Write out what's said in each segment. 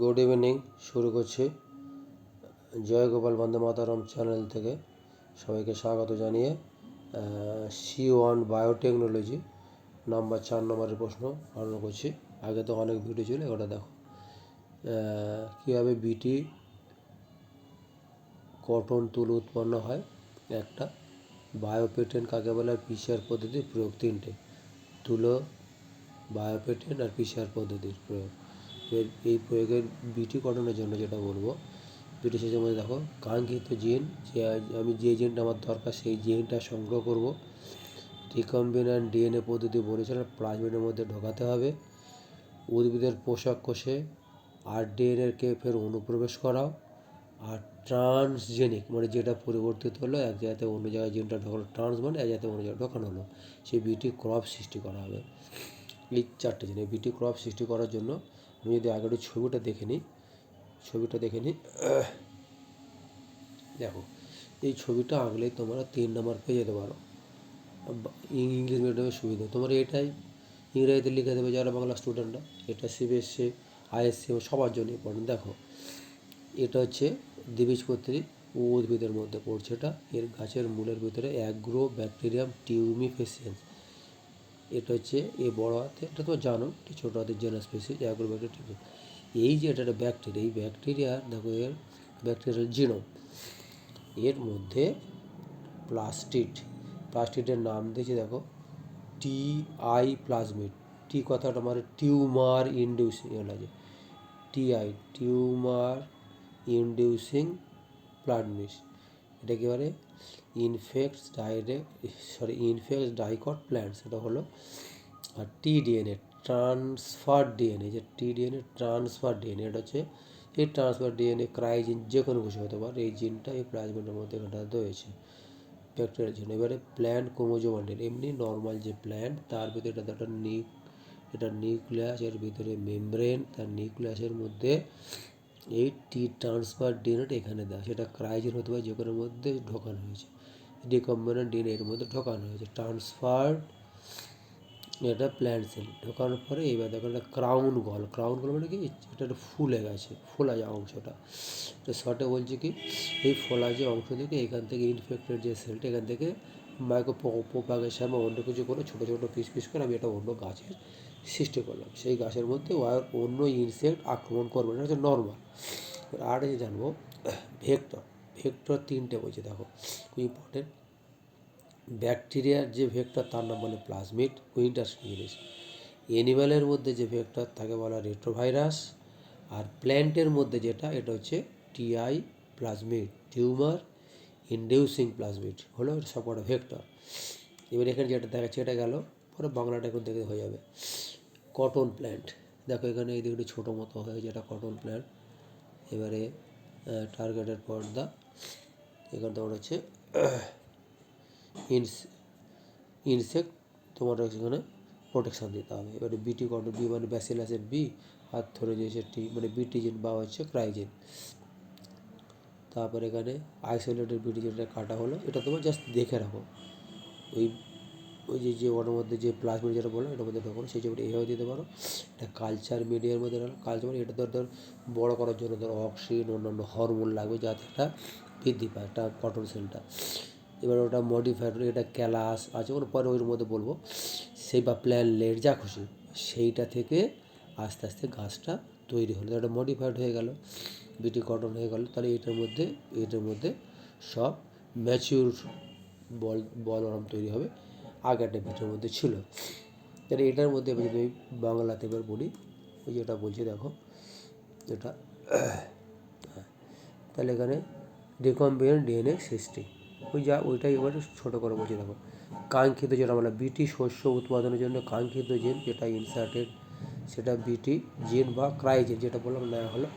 Good evening. শুরু করছি জয় গোপাল বন্দে Mataram channel থেকে। সবাইকে স্বাগত জানিয়ে C1 বায়োটেকনোলজি নাম্বার 4 নম্বরের প্রশ্ন আরম্ভ করছি। আগে তো অনেক ভিডিও ছিল, ওটা দেখো কীভাবে বিটি কটন তুলো উৎপন্ন হয়। একটা বায়োপেটেন্ট কাকে বলে, আর পিসিআর পদ্ধতির প্রয়োগ। তিনটে তুলো, বায়োপেটেন্ট আর পিসিআর পদ্ধতির প্রয়োগ। এই প্রয়োগের বিটি কটনের জন্য যেটা বলবো, বিটি সেচের মধ্যে দেখো কাঙ্ক্ষিত জিন, যে আমি যে জিনটা আমার দরকার সেই জিনটা সংগ্রহ করব। রিকম্বিনেন্ট ডিএনএ পদ্ধতি বলেছিলাম, প্লাজমিডের মধ্যে ঢোকাতে হবে। উদ্ভিদের পোষক কোষে RDNA-কে ফের অনুপ্রবেশ করাও। আর ট্রান্সজেনিক মানে যেটা পরিবর্তিত হলো, এক জায়গাতে অন্য জায়গায় জিনটা ঢোকালো, ট্রান্স মানে এক জায়গাতে অন্য জায়গায় ঢোকানো হলো, সেই বিটি ক্রপ সৃষ্টি করা হবে। এই চারটে জিনিস বিটি ক্রপ সৃষ্টি করার জন্য আমি যদি আগে ছবিটা দেখে নিই, দেখো এই ছবিটা আঁকলেই তোমরা 3 নম্বর পেয়ে যেতে পারো। ইংলিশ মিডিয়ামের সুবিধা তোমার এটাই, ইংরেজিতে লিখে দেবে যারা বাংলা স্টুডেন্টরা। এটা CBSE ISC সবার জন্য ইম্পর্টেন্ট। দেখো এটা হচ্ছে দ্বিবীজপত্রী উদ্ভিদের মধ্যে পড়ছে। এর গাছের মূলের ভিতরে অ্যাগ্রো ব্যাকটেরিয়াম টিউমিফেসিয়েন্স। এটা হচ্ছে এ বড় হাতে, এটা তো জানো, ছোটো হাতের জেনাস স্পিসিস অ্যাগ্রো ব্যাকটেরিয়া। এই যে এটা একটা ব্যাকটেরিয়া, এই ব্যাকটেরিয়ার দেখো এর ব্যাকটেরিয়াল জিনোম, এর মধ্যে প্লাস্টিডের নাম দিয়েছে দেখো TI প্লাজমিড। টি কথাটা মানে টিউমার ইনডিউসিং, আছে TI টিউমার ইনডিউসিং প্লাজমিড। এটা কি বলে, ইনফেক্টস ডাইকট প্ল্যান্টস, এটা হলো। আর TDNA ট্রান্সফার ডিএনএ, যে TDNA ট্রান্সফার ডিএনএ, এটা হচ্ছে এই ট্রান্সফার ডিএনএ ক্রাইজিন, যে কোনো কিছু হতে পারে। এই জিনটা এই প্লাজমিডের মধ্যে এখানটাতে রয়েছে ব্যাকটেরিয়ার জন্য। এবারে প্ল্যান্ট ক্রোমোজোমান্ডেল, এমনি নর্মাল যে প্ল্যান্ট, তার ভিতরে এটা নিউক্লিয়াস, এর ভিতরে মেমব্রেন, তার নিউক্লিয়াসের মধ্যে এই ট্রান্সফার ডিএনএটা এখানে দেওয়া, সেটা ক্রাইজিন হতে পারে, যে কোনো মধ্যে ঢোকানো হয়েছে। রিকম্বিনেন্ট ডিএনএ এর মধ্যে ঢোকানো হয়েছে, ট্রান্সফার্ড। এটা প্ল্যান্ট সেল ঢোকানোর পরে এইবার দেখো একটা ক্রাউন গল মানে কি, এটা ফুলে গেছে, ফোলা যে অংশটা, তো শর্টে বলছে কি, এই ফোলা যে অংশ থেকে এখান থেকে ইনফেক্টেড যে সেলটা, এখান থেকে প্রোপাগেশন বা অন্য কিছু করে ছোটো ছোটো পিস করে আমি এটা অন্য গাছের সৃষ্টি করলাম। সেই গাছের মধ্যে অন্য ইনসেক্ট আক্রমণ করবে না, হচ্ছে নর্মাল। আর যে জানবো ভেক্টর 3টে বলছে, দেখো খুব ইম্পর্টেন্ট। ব্যাকটেরিয়ার যে ভেক্টর তার নাম বলে প্লাজমিড, ইন্টারেস্টিং জিনিস। অ্যানিম্যালের মধ্যে যে ভেক্টর তাকে বলা রেট্রোভাইরাস। আর প্ল্যান্টের মধ্যে যেটা, এটা হচ্ছে TI plasmid, tumour inducing plasmid হলো সবকটা ভেক্টর। এবার এখানে যেটা দেখাচ্ছে এটা গেল, পরে বাংলাটা এখন দেখে হয়ে যাবে। কটন প্ল্যান্ট, দেখো এখানে এই দিকটি ছোটো মতো হয়েছে, এটা কটন প্ল্যান্ট। এবারে টার্গেটের পর্দা, এখানে তোমার হচ্ছে ইনসেক্ট, তোমার এখানে প্রোটেকশান দিতে হবে। এবারে বিটি কটন, বি মানে ব্যাসিলাসের বি, আর ধরে দিয়েছে টি মানে বিটি জিন বা হচ্ছে ক্রাইজিন। তারপর এখানে আইসোলেটেড বিটি জিনটা কাটা হলো, এটা তোমার জাস্ট দেখে রাখো। ওই যে ওটার মধ্যে যে প্লাজমিড যেটা বললো, এটার মধ্যে ঢোকানো, সেই ছবিটা এইভাবে দিতে পারো। এটা কালচার মিডিয়ার মধ্যে কালচার মানে এটা ধর বড়ো করার জন্য অক্সিজেন অন্যান্য হরমোন লাগবে, যাতে এটা বৃদ্ধি পায়, এটা কটন সেলটা। এবার ওটা মডিফাইড, এটা ক্যালাস আছে, ওর পরে ওর মধ্যে বলবো, সেই বা প্ল্যানলেট যা খুশি, সেইটা থেকে আস্তে আস্তে গাছটা তৈরি হলো, এটা মডিফাইড হয়ে গেল, বিটি কটন হয়ে গেল। তাহলে এটার মধ্যে সব ম্যাচিউর বল তৈরি হবে, আগেরটা বিটির মধ্যে ছিল। তাহলে এটার মধ্যে এবার যদি আমি বাংলাতে এবার বলি, ওই যেটা বলছি দেখো এটা, তাহলে এখানে রিকম্বিনেন্ট ডিএনএ সৃষ্টি, ওইটাই এবার ছোটো করে বলছি। দেখো কাঙ্ক্ষিত যেটা আমরা বিটি শস্য উৎপাদনের জন্য কাঙ্ক্ষিত জিন যেটা ইনসার্টেড, সেটা বিটি জিন বা ক্রাইজিন যেটা বললাম নেওয়া হলো।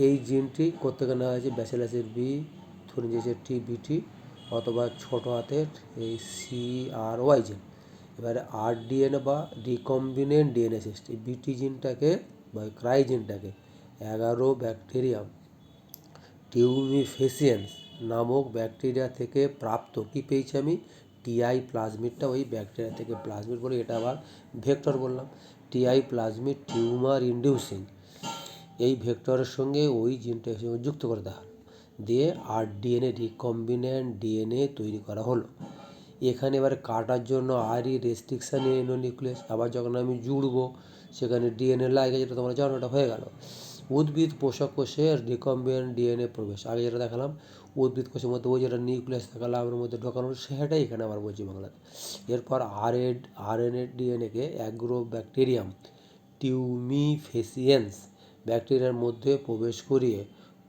এই জিনটি কোত্থেকে নেওয়া হয়েছে, ব্যাসিলাসের বি, ধরে নিয়েছে TBT, অথবা ছোটো হাতের এই CRY জিন। এবারে RDNA বা রিকম্বিনেন্ট ডিএনএ সৃষ্টি, বিটি জিনটাকে বা ক্রাইজিনটাকে 11 ব্যাকটেরিয়াম টিউমিফেসিয়েন্স নামক ব্যাকটেরিয়া থেকে প্রাপ্ত, কি পেয়েছি আমি, TI প্লাজমিডটা ওই ব্যাকটেরিয়া থেকে প্লাজমিড বলে, এটা আবার ভেক্টর বললাম। TI প্লাজমিড টিউমার ইনডিউসিং, এই ভেক্টরের সঙ্গে ওই জিনটা যুক্ত করে দেওয়া হলো, দিয়ে RDNA রিকম্বিন্যান্ট ডিএনএ তৈরি করা হলো। এখানে এবার কাটার জন্য আরই রেস্ট্রিকশান নিউক্লিয়াস, আবার যখন আমি জুড়বো সেখানে ডিএনএ লাগে, যেটা তোমরা জানো, এটা হয়ে গেল। উদ্ভিদ পোষক কোষে রিকম্বিন্যান্ট ডিএনএ প্রবেশ, আগে যেটা দেখালাম উদ্ভিদ কোষের মধ্যে ওই যেটা নিউক্লিয়াস থাকালে আমার মধ্যে ঢোকানো, সেটাই এখানে আবার বলছি বাংলাতে। এরপর RNA ডিএনএকে অ্যাগ্রোব্যাকটেরিয়াম টিউমিফেসিয়েন্স ব্যাকটেরিয়ার মধ্যে প্রবেশ করিয়ে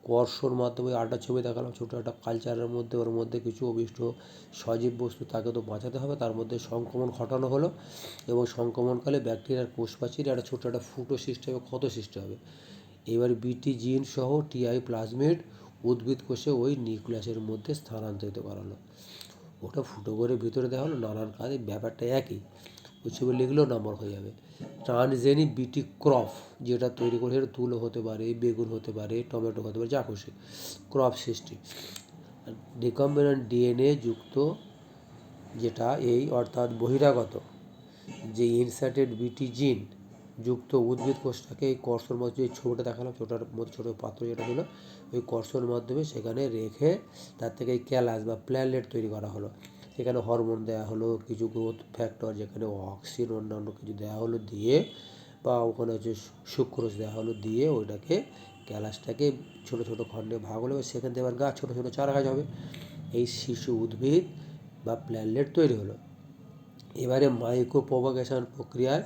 কর্ষণ মাধ্যমে, আটা ছবি দেখালাম ছোটো একটা কালচারের মধ্যে, ওর মধ্যে কিছু অভিষ্ট সজীব বস্তু, তাকে তো বাঁচাতে হবে, তার মধ্যে সংক্রমণ ঘটানো হলো, এবং সংক্রমণকালে ব্যাকটেরিয়ার কোষপ্রাচীর একটা ছোটো একটা ফুটো সৃষ্টি হবে, ক্ষত সৃষ্টি হবে। এবার বিটি জিন সহ টিআই প্লাজমিড উদ্ভিদ কোষে ওই নিউক্লিয়াসের মধ্যে স্থানান্তরিত করা হলো। ওটা ফুটো করে ভিতরে দেওয়া হলো, নানান কাজে, ব্যাপারটা একই, ওই ছবি লিখলেও নম্বর হয়ে যাবে। ট্রানজেনিক বিটি ক্রপ যেটা তৈরি করে, সেটা তুলো হতে পারে, বেগুন হতে পারে, টমেটো হতে পারে, যা খুশি, ক্রপ সৃষ্টি। রিকম্বিন্যান্ট ডিএনএ যুক্ত যেটা এই অর্থাৎ বহিরাগত যে ইনসার্টেড বিটি জিন যুক্ত উদ্ভিদ কোষটাকে এই কর্ষণ মধ্যে, এই ছবিটা দেখালাম ছোটার মধ্যে ছোটো পাত্র যেটা ছিল, ওই কর্ষণ মাধ্যমে সেখানে রেখে তার থেকে এই ক্যালাস বা প্ল্যালেট তৈরি করা হলো। সেখানে হরমোন দেওয়া হলো, কিছু গ্রোথ ফ্যাক্টর, যেখানে অক্সিন অন্যান্য কিছু দেওয়া হলো দিয়ে, বা ওখানে হচ্ছে সুক্রোজ দেওয়া হলো দিয়ে, ওইটাকে ক্যালাসটাকে ছোটো ছোটো খণ্ডে ভাগ হলো, সেখান থেকে আবার গাছ, ছোটো ছোটো চারা গাছ হবে। এই শিশু উদ্ভিদ বা প্ল্যালেট তৈরি হলো। এবারে মাইক্রো প্রপাগেশন প্রক্রিয়ায়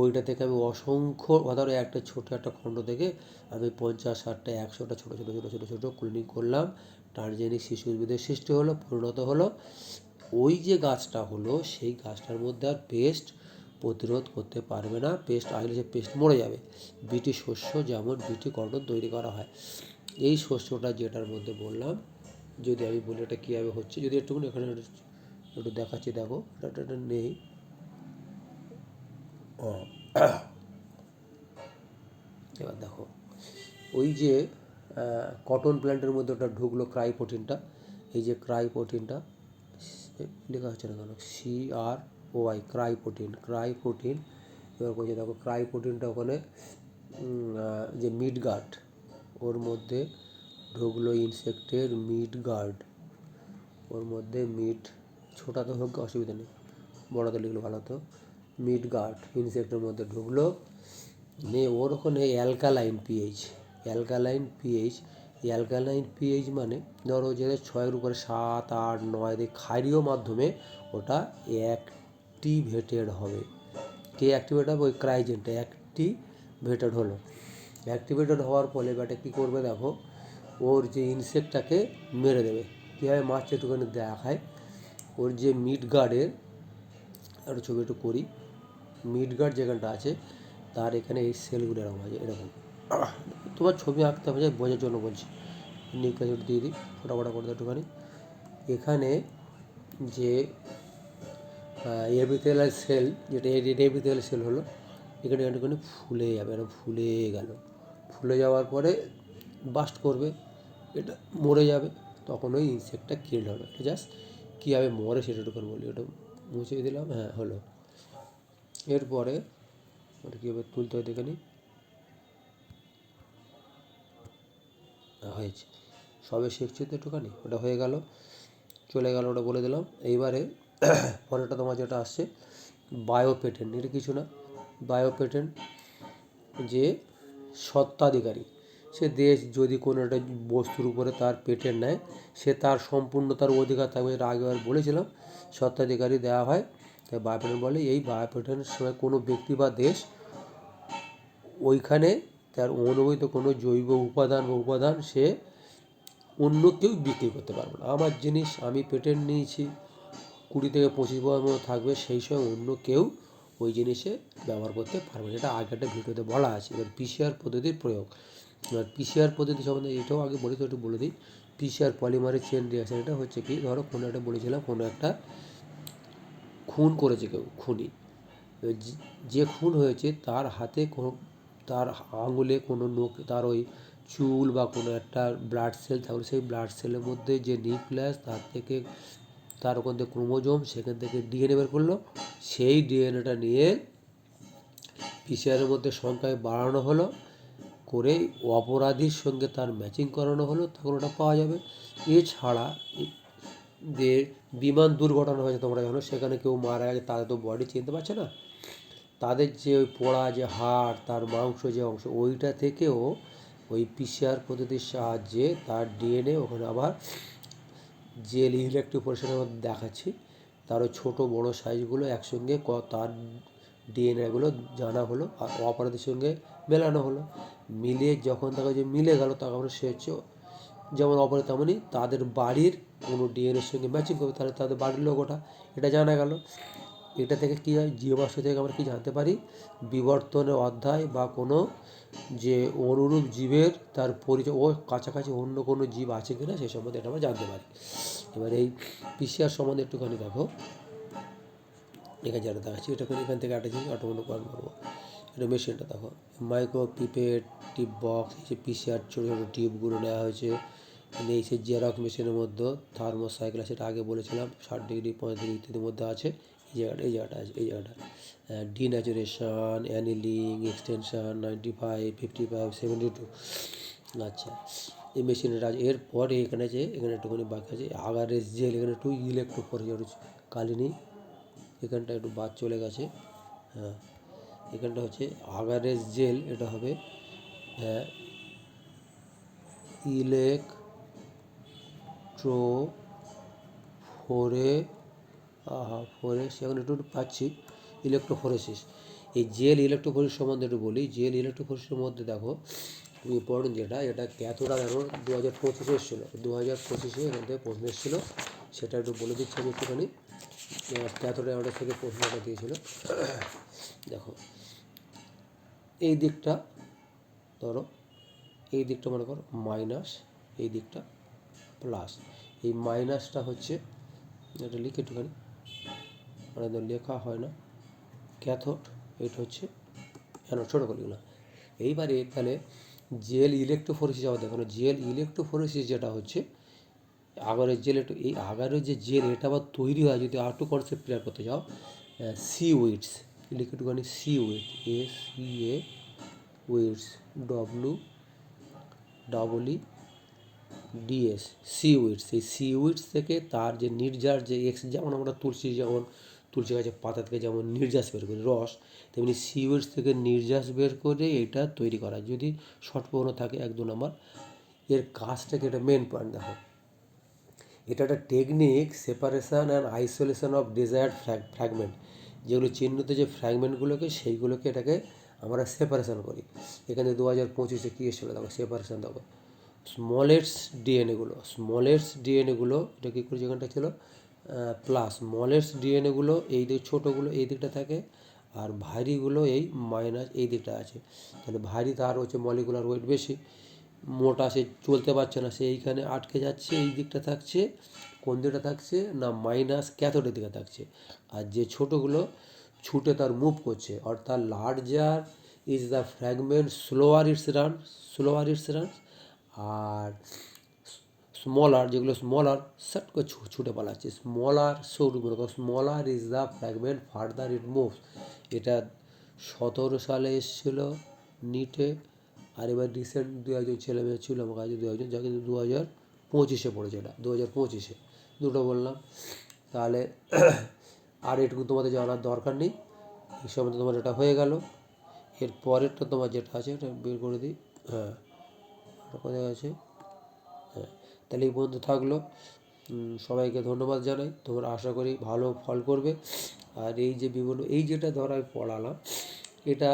ওইটা থেকে আমি অসংখ্য, ধরো একটা ছোটো একটা খণ্ড থেকে আমি 50, 60টা, 100টা ছোটো ছোটো ছোটো ছোটো ছোটো ক্লোনিং করলাম, ট্রানজেনিক শিশু উদ্ভিদের সৃষ্টি হলো, পরিণত হলো। ওই যে গাছটা হলো, সেই গাছটার মধ্যে আর পেস্ট প্রতিরোধ করতে পারবে না, পেস্ট আসলে সে পেস্ট মরে যাবে। বিটি শস্য যেমন বিটি কটন তৈরি করা হয়, এই শস্যটা যেটার মধ্যে বললাম, যদি আমি বলি এটা কীভাবে হচ্ছে, যদি একটুখানি এখানে একটু দেখাচ্ছি, দেখো এটা নেই, এবার দেখো ওই যে কটন প্ল্যান্টের মধ্যে ওটা ঢুকলো ক্রাইপ্রোটিনটা, এই যে ক্রাইপ্রোটিনটা লেখা হচ্ছে না কেন, CROI, ক্রাইপ্রোটিন। এবার বলছে দেখো ক্রাইপ্রোটিনটা ওখানে যে মিড গার্ড, ওর মধ্যে ঢুকলো ইনসেক্টের মিড গার্ড, ওর মধ্যে মিড, ছোটাতে হোক অসুবিধা নেই, বড়তে লিখলে ভালো হতো, মিড গার্ড ইনসেক্টের মধ্যে ঢুকলো, নিয়ে ওর ওখানে অ্যালকালাইন পিএইচ মানে ধরো যে 6-এর উপরে 7, 8, 9 দিয়ে ক্ষারীয় মাধ্যমে ওটা অ্যাক্টিভেটেড হবে। কে অ্যাক্টিভেট হবে? ওই ক্রাইজেনটা অ্যাক্টিভেটেড হলো। অ্যাক্টিভেটেড হওয়ার ফলে ব্যাটা কী করবে দেখো, ওর যে ইনসেক্টটাকে মেরে দেবে। কীভাবে মারছে একটুখানি দেখায়, ওর যে মিড গার্ডের একটা ছবি একটু করি, মিড গার্ড যেখানটা আছে তার এখানে এই সেলগুলো এরকম আছে, এরকম, তোমার ছবি আঁকতে হবে, বোঝার জন্য বলছি, নিউক্লিয়াস দিয়ে দিই, ফটাফটা করে একটুখানি। এখানে যে এপিথেলিয়াল সেল, যেটা এপিথেলিয়াল সেল হলো, এখানে একটুখানি ফুলে যাবে, এটা ফুলে গেল, ফুলে যাওয়ার পরে বাস্ট করবে, এটা মরে যাবে, তখন ওই ইনসেক্টটা কিল হবে। এটা জাস্ট কীভাবে মরে সেটা একটুখানি বলি, ওটা মুছে দিলাম, হ্যাঁ হলো। এরপরে ওটা কীভাবে তুলতে হয় দেখে নিই, হয়েছে, সবে শিখছি তো একটুখানি, ওটা হয়ে গেল, চলে গেল, ওটা বলে দিলাম। এইবারে পরেরটা তোমার যেটা আসছে বায়োপেটেন্ট, এটা কিছু না, বায়োপেটেন্ট যে স্বত্বাধিকারী, সে দেশ যদি কোনো একটা বস্তুর উপরে তার পেটেন্ট নেয়, সে তার সম্পূর্ণ তার অধিকার থাকবে, এটা আগেবার বলেছিলাম, স্বত্বাধিকারী দেওয়া হয়, তাই বায়োপেটেন্ট বলে। এই বায়োপেটেন্টের সময় কোনো ব্যক্তি বা দেশ ওইখানে তার অনুমোদিত কোনো জৈব উপাদান সে অন্য কেউ বিক্রি করতে পারবে না। আমার জিনিস আমি পেটেন্ট নিয়েছি, 20 থেকে 25 বছর মতো থাকবে, সেই সময় অন্য কেউ ওই জিনিসে ব্যবহার করতে পারবে না, এটা আগে একটা ভিডিওতে বলা আছে। এবার PCR পদ্ধতির প্রয়োগ, এবার PCR পদ্ধতি সম্বন্ধে এটাও আগে বলি, তো একটু বলে দিই। PCR পলিমারেজ চেন রিঅ্যাকশন, এটা হচ্ছে কি, ধরো কোনো একটা বলেছিলাম, কোনো একটা খুন করেছে কেউ, খুনি, যে খুন হয়েছে তার হাতে কোনো, তার আঙুলে কোনো নখ, তার ওই চুল বা কোনো একটা ব্লাড সেল থাকলে, সেই ব্লাড সেলের মধ্যে যে নিউক্লিয়াস, তার থেকে তার ওখান থেকে ক্রোমোজোম, সেখান থেকে ডিএনএ বের করলো, সেই ডিএনএটা নিয়ে পিসিআরের মধ্যে সংখ্যায় বাড়ানো হলো, করে অপরাধীর সঙ্গে তার ম্যাচিং করানো হলো, তখন ওটা পাওয়া যাবে। এছাড়া যে বিমান দুর্ঘটনা হয়েছে তোমরা জানো, সেখানে কেউ মারা গেছে, তাদের তো বডি চিনতে পারছে না, তাদের যে ওই পোড়া যে হাড়, তার মাংস যে অংশ, ওইটা থেকেও ওই পিসিআর পদ্ধতির সাহায্যে তার ডিএনএ ওখানে আবার যে ইলেকট্রোপোরেশনের মধ্যে দেখাচ্ছি, তার ওই ছোটো বড়ো সাইজগুলো একসঙ্গে তার ডিএনএগুলো জানা হলো আর অপরাধীর সঙ্গে মেলানো হলো। মিলিয়ে যখন তাকে যে মিলে গেল, তখন সে হচ্ছে যেমন অপরাধী, তেমনই তাদের বাড়ির কোনো ডিএনএর সঙ্গে ম্যাচিং করবে, তাহলে তাদের বাড়ির লোকটা এটা জানা গেল। এটা থেকে কী হয়, জীবাশ্ম থেকে আমরা কী জানতে পারি, বিবর্তনের অধ্যায় বা কোনো যে অনুরূপ জীবের তার পরিচয়, ও কাছাকাছি অন্য কোনো জীব আছে কিনা সেই সম্বন্ধে এটা আমরা জানতে পারি। এবার এই পিসিআর সম্বন্ধে একটুখানি দেখো, এখানে যেটা দেখাচ্ছি, এটা এখান থেকে একটা জিনিস অটোমেটিক করবো। এটা মেশিনটা দেখো, মাইক্রো পিপেট টিপ বক্স, এই যে পিসিআর ছোটো ছোটো টিউবগুলো নেওয়া হয়েছে। এই সে জেরক্স মেশিনের মধ্যে থার্মোসাইকেল আছে, সেটা আগে বলেছিলাম, 60 ডিগ্রি 35 ডিগ্রি ইত্যাদির মধ্যে আছে। এই জায়গাটা আছে, এই জায়গাটা ডিন্যাচুরেশন, অ্যানিলিং, এক্সটেনশন 95, 55, 72। আচ্ছা, এই মেশিনটা আছে। এরপরে এখানে একটুখানি বাকি আছে আগারের জেল, এখানে একটু ইলেকট্রোফোরেসিস কালিনি, এখানটা একটু বাদ চলে গেছে। হ্যাঁ, এখানটা হচ্ছে আগারের জেল, এটা হবে এখন একটু পাচ্ছি ইলেকট্রোফোরেসিস। এই জেল ইলেকট্রোফোরেসিস সম্বন্ধে একটু বলি। জেল ইলেকট্রোফোরেসিসের মধ্যে দেখো ইম্পর্টেন্ট যেটা, এটা ক্যাথোডা দেখো 2025 এসেছিলো, 2025 এখান থেকে প্রশ্ন এসেছিলো, সেটা একটু বলে দিচ্ছি আমি একটুখানি। ক্যাথোডা অর্ডার থেকে প্রশ্নটা দিয়েছিল। দেখো এই দিকটা ধরো, এই দিকটা মনে করো মাইনাস, এই দিকটা প্লাস। এই মাইনাসটা হচ্ছে, এটা লিখে একটুখানি, মানে লেখা হয় না, ক্যাথোড, এটা হচ্ছে অ্যানোড, ছোটো করে না। এইবারে তাহলে জেল ইলেকট্রোফোরেসিস আবার দেখো, জেল ইলেকট্রোফোরেসিস যেটা হচ্ছে আগারের জেল, এই আগারের যে জেল, এটা আবার তৈরি হয়, যদি আর একটু কনসেপ্ট ক্লিয়ার করতে যাও, সিউইডস, লিখে একটুখানি seaweed, SEA weeds, WEEDS, seaweeds. এই সিউইডস থেকে তার যে নির্যাস, যে যেমন আমরা তুলসী গাছের পাতা থেকে যেমন নির্যাস বের করি রস, তেমনি সিউইডস থেকে নির্যাস বের করে এটা তৈরি করা। যদি শর্ট প্রশ্ন থাকে 1-2 নম্বর, এর কাজটাকে, এটা মেন পয়েন্ট দেখো, এটা একটা technique, separation and isolation of desired fragment, যেগুলো চিহ্নিত যে ফ্র্যাগমেন্টগুলোকে, সেইগুলোকে এটাকে আমরা সেপারেশন করি। এখানে 2025 কী এসেছিলো দেখো, সেপারেশন দেখো, স্মলেটস ডিএনএগুলো এটা কী করে, যেখানটা ছিল প্লাস, স্মলেটস ডিএনএগুলো এই দিক, ছোটোগুলো এই দিকটা থাকে, আর ভারীগুলো এই মাইনাস এই দিকটা আছে। তাহলে ভারী তার হচ্ছে মলিকুলার ওয়েট বেশি, মোটা সে চলতে পারছে না, সে এইখানে আটকে যাচ্ছে, এই দিকটা থাকছে, কোন দিকটা থাকছে না মাইনাস ক্যাথোডের দিকে থাকছে। আর যে ছোটোগুলো ছুটে তার মুভ করছে, অর্থাৎ larger is the fragment, slower its run, আর স্মলার, যেগুলো স্মলার সাট করে ছুটে পালাচ্ছে, smaller is the fragment, further it moves. এটা 17 সালে এসেছিলো নিটে, আর এবার রিসেন্ট 2-1 ছেলে মেয়ে ছিল আমার কাছে, 2-1, যা কিন্তু 2025 পড়েছে, এটা 2025 দুটো বললাম। তাহলে আর এটুকু তোমাদের জানার দরকার নেই, এই সম্বন্ধে তোমার এটা হয়ে গেল। এর পরেরটা তোমার যেটা আছে এটা বের করে দিই। হ্যাঁ, কোথায় আছে? হ্যাঁ, তাহলে এই পর্যন্ত থাকলো। সবাইকে ধন্যবাদ জানাই, তোমরা আশা করি ভালো ফল করবে। আর এই যে বিভিন্ন, এই যেটা ধরো আমি পড়ালাম, এটা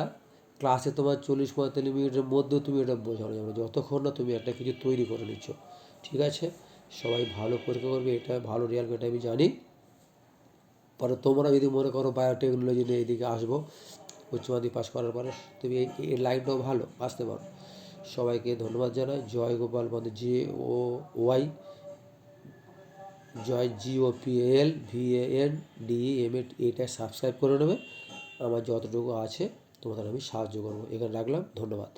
ক্লাসে তোমার 40-45 মিনিটের মধ্যেও তুমি এটা বোঝানো যাবে, যতক্ষণ না তুমি একটা কিছু তৈরি করে নিচ্ছ। ঠিক আছে, সবাই ভালো পরীক্ষা করবে, এটা ভালো রেজাল্ট, এটা আমি জানি। পরে তোমরা যদি মনে করো বায়োটেকনোলজি নিয়ে এইদিকে আসবো, উচ্চ মাধ্যমিক পাস করার পরে তুমি এই লাইনটাও ভালো আসতে পারো। সবাইকে ধন্যবাদ জানাই। জয় গোপাল বন্ধু, JOY, জয় GOPALVANDEM, এটা সাবস্ক্রাইব করে নেবে। আমার যতটুকু আছে তোমাদের আমি সাহায্য করবো। এখানে রাখলাম, ধন্যবাদ।